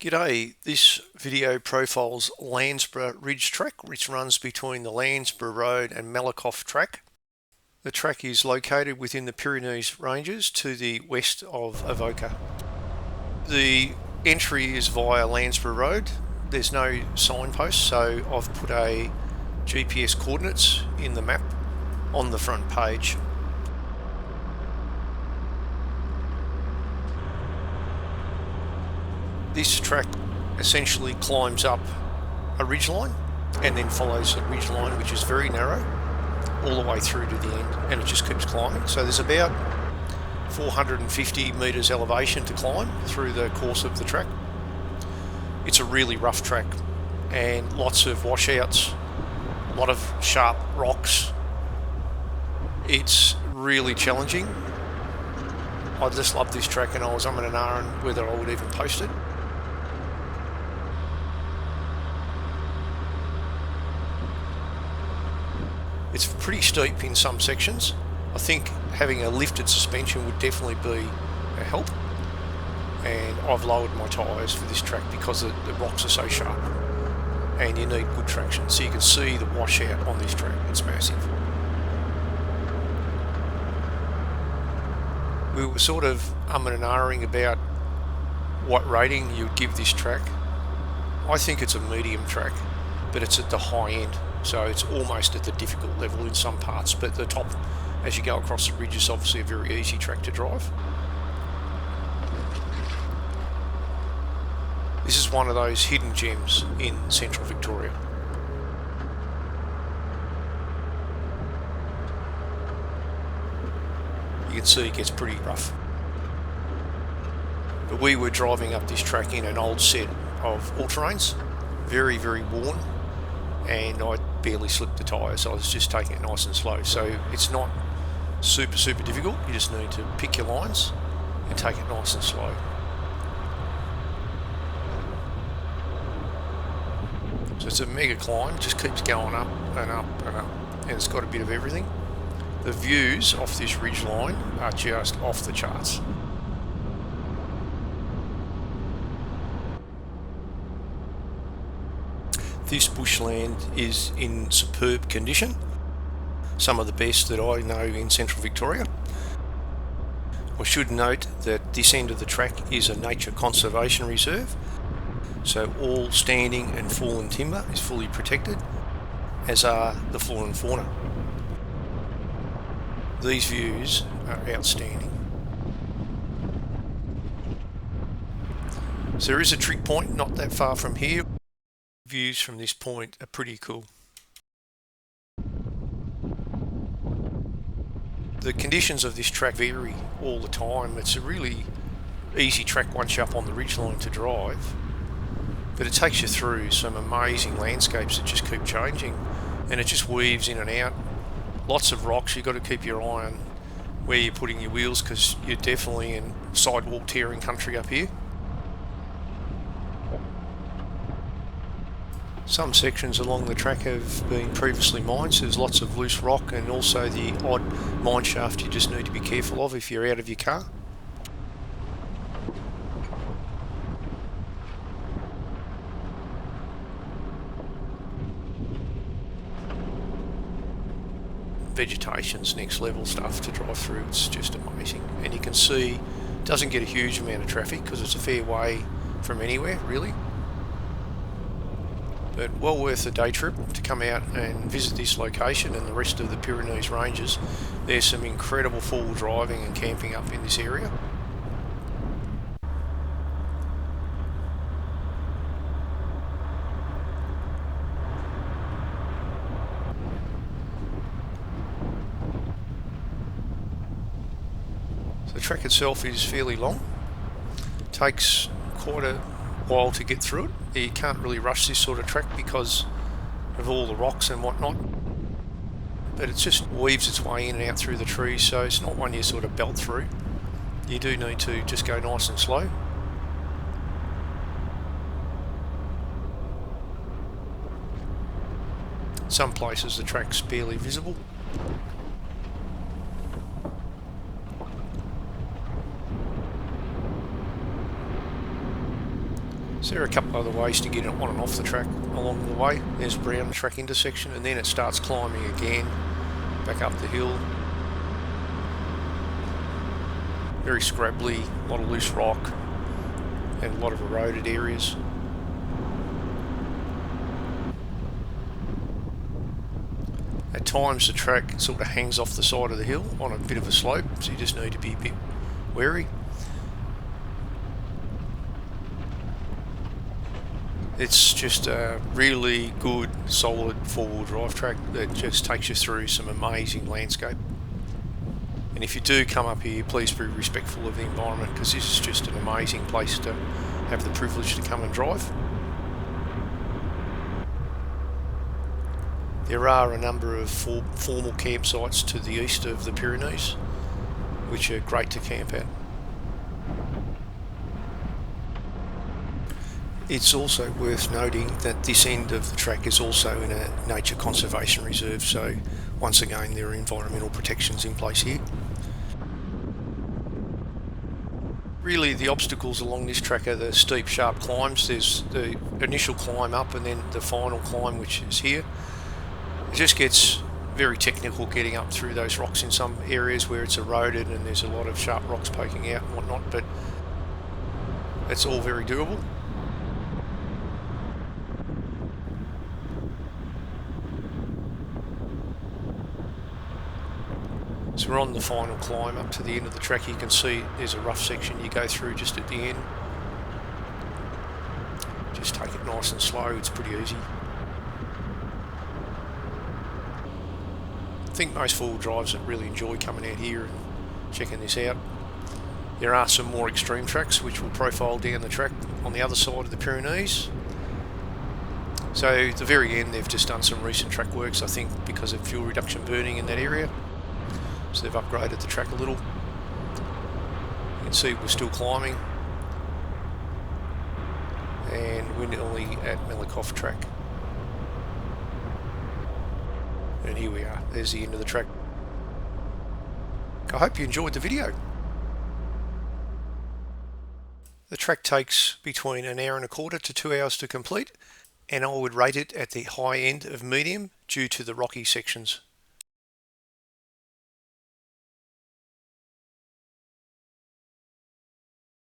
G'day, this video profiles Landsborough Ridge Track, which runs between the Landsborough Road and Malakoff Track. The track is located within the Pyrenees Ranges to the west of Avoca. The entry is via Landsborough Road. There's no signpost, so I've put a GPS coordinates in the map on the front page. This track essentially climbs up a ridgeline and then follows a ridgeline which is very narrow all the way through to the end, and it just keeps climbing. So there's about 450 metres elevation to climb through the course of the track. It's a really rough track and lots of washouts, a lot of sharp rocks. It's really challenging. I just love this track and I was umming and ahhing whether I would even post it. It's pretty steep in some sections. I think having a lifted suspension would definitely be a help, and I've lowered my tyres for this track because the rocks are so sharp and you need good traction. So you can see the washout on this track, it's massive. We were sort of umming and ahhing about what rating you would give this track. I think it's a medium track, but it's at the high end. So it's almost at the difficult level in some parts, but the top, as you go across the ridge, is obviously a very easy track to drive. This is one of those hidden gems in central Victoria. You can see it gets pretty rough. But we were driving up this track in an old set of all-terrains, very, very worn, and I barely slipped the tyre, so I was just taking it nice and slow. So it's not super difficult. You just need to pick your lines and take it nice and slow. So it's a mega climb, just keeps going up and up and up, and it's got a bit of everything. The views off this ridge line are just off the charts. This bushland is in superb condition, some of the best that I know in central Victoria. I should note that this end of the track is a nature conservation reserve, so all standing and fallen timber is fully protected, as are the flora and fauna. These views are outstanding. So there is a trick point not that far from here. Views from this point are pretty cool. The conditions of this track vary all the time. It's a really easy track once you're up on the ridgeline to drive, but it takes you through some amazing landscapes that just keep changing, and it just weaves in and out. Lots of rocks. You've got to keep your eye on where you're putting your wheels, because you're definitely in sidewalk tearing country up here. Some sections along the track have been previously mined, so there's lots of loose rock and also the odd mine shaft you just need to be careful of if you're out of your car. Vegetation's next level stuff to drive through. It's just amazing, and you can see it doesn't get a huge amount of traffic because it's a fair way from anywhere really. But well worth a day trip to come out and visit this location and the rest of the Pyrenees Ranges. There's some incredible four-wheel driving and camping up in this area. So the track itself is fairly long. It takes quite a while to get through it. You can't really rush this sort of track because of all the rocks and whatnot, but it just weaves its way in and out through the trees, so it's not one you sort of belt through. You do need to just go nice and slow. Some places the track's barely visible. So there are a couple other ways to get it on and off the track along the way. There's Brown track intersection, and then it starts climbing again back up the hill. Very scrabbly, a lot of loose rock and a lot of eroded areas. At times the track sort of hangs off the side of the hill on a bit of a slope, so you just need to be a bit wary. It's just a really good, solid four-wheel drive track that just takes you through some amazing landscape. And if you do come up here, please be respectful of the environment, because this is just an amazing place to have the privilege to come and drive. There are a number of formal campsites to the east of the Pyrenees, which are great to camp at. It's also worth noting that this end of the track is also in a nature conservation reserve, so once again there are environmental protections in place here. Really the obstacles along this track are the steep, sharp climbs. There's the initial climb up and then the final climb, which is here. It just gets very technical getting up through those rocks in some areas where it's eroded and there's a lot of sharp rocks poking out and whatnot, but it's all very doable. So we're on the final climb up to the end of the track. You can see there's a rough section you go through just at the end. Just take it nice and slow, it's pretty easy. I think most four-wheel drives really enjoy coming out here and checking this out. There are some more extreme tracks which will profile down the track on the other side of the Pyrenees. So at the very end they've just done some recent track works, I think because of fuel reduction burning in that area. So they've upgraded the track a little. You can see we're still climbing. And we're nearly at Malakoff track. And here we are, there's the end of the track. I hope you enjoyed the video. The track takes between an hour and a quarter to 2 hours to complete, and I would rate it at the high end of medium due to the rocky sections.